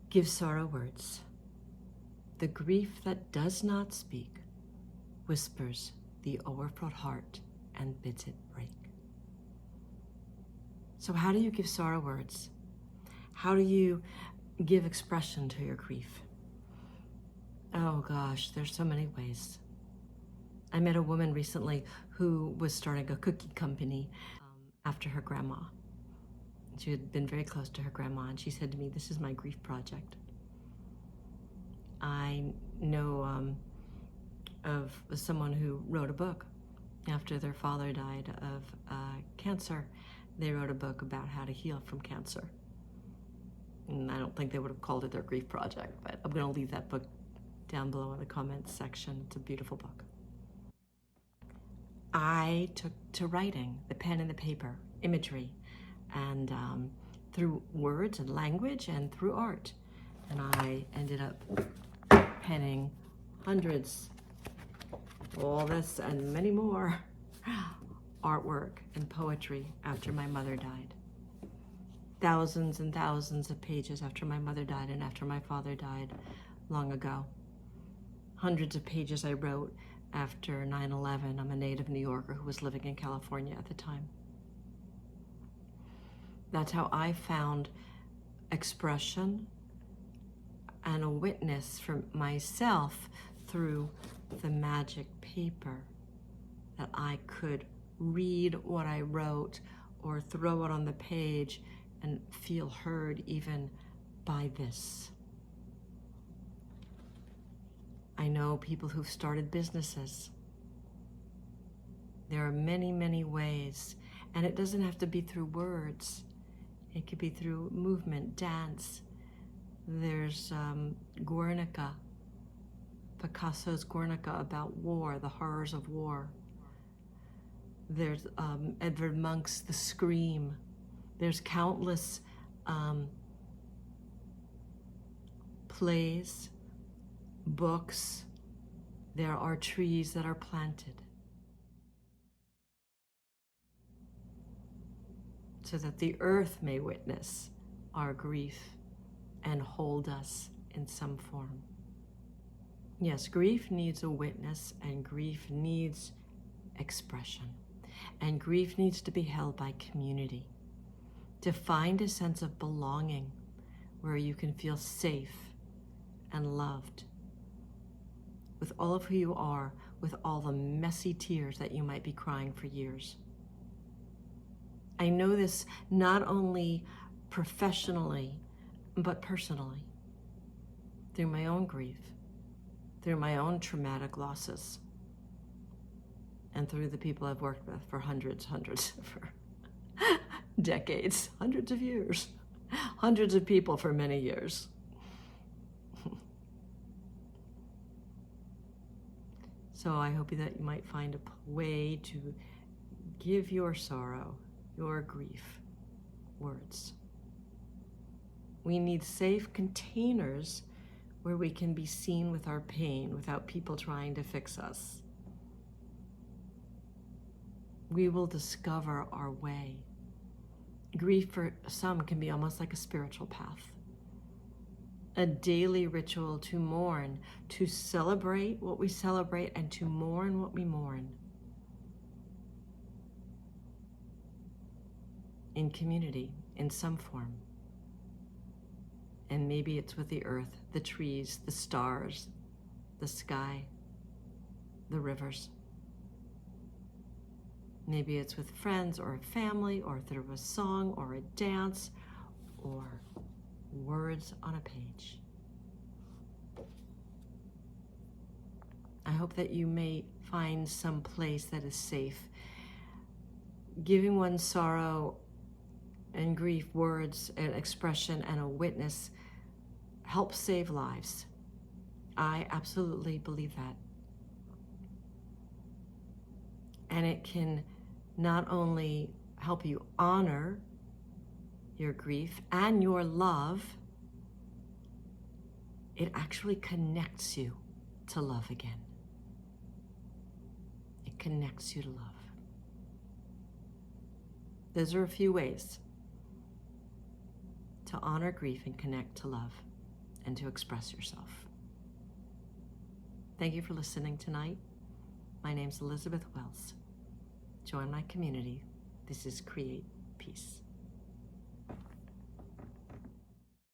Give sorrow words. The grief that does not speak whispers the overfraught heart and bids it break. So how do you give sorrow words? How do you give expression to your grief? Oh gosh, there's so many ways. I met a woman recently who was starting a cookie company after her grandma. She had been very close to her grandma, and she said to me, "This is my grief project." I know of someone who wrote a book after their father died of cancer. They wrote a book about how to heal from cancer. And I don't think they would have called it their grief project, but I'm going to leave that book down below in the comments section. It's a beautiful book. I took to writing, the pen and the paper, imagery, and through words and language and through art. And I ended up penning hundreds, all this and many more, artwork and poetry after my mother died. Thousands and thousands of pages after my mother died and after my father died long ago. Hundreds of pages I wrote after 9/11. I'm a native New Yorker who was living in California at the time. That's how I found expression and a witness for myself through the magic paper, that I could read what I wrote or throw it on the page and feel heard even by this. I know people who've started businesses. There are many, many ways, and it doesn't have to be through words. It could be through movement, dance. There's Guernica, Picasso's Guernica, about war, the horrors of war. There's Edvard Munch's The Scream. There's countless plays, books. There are trees that are planted so that the earth may witness our grief and hold us in some form. Yes, grief needs a witness, and grief needs expression. And grief needs to be held by community, to find a sense of belonging where you can feel safe and loved with all of who you are, with all the messy tears that you might be crying for years. I know this not only professionally, but personally, through my own grief, through my own traumatic losses, and through the people I've worked with for hundreds, for decades, hundreds of years, hundreds of people for many years. So I hope that you might find a way to give your sorrow, your grief, words. We need safe containers where we can be seen with our pain without people trying to fix us. We will discover our way. Grief for some can be almost like a spiritual path, a daily ritual to mourn, to celebrate what we celebrate, and to mourn what we mourn. In community, in some form. And maybe it's with the earth, the trees, the stars, the sky, the rivers. Maybe it's with friends or a family, or through a song or a dance, or words on a page. I hope that you may find some place that is safe. Giving one's sorrow and grief words and expression and a witness helps save lives. I absolutely believe that. And it can not only help you honor your grief and your love, it actually connects you to love again. It connects you to love. Those are a few ways to honor grief and connect to love. and to express yourself. Thank you for listening tonight. My name's Elizabeth Wells. Join my community. This is Create Peace.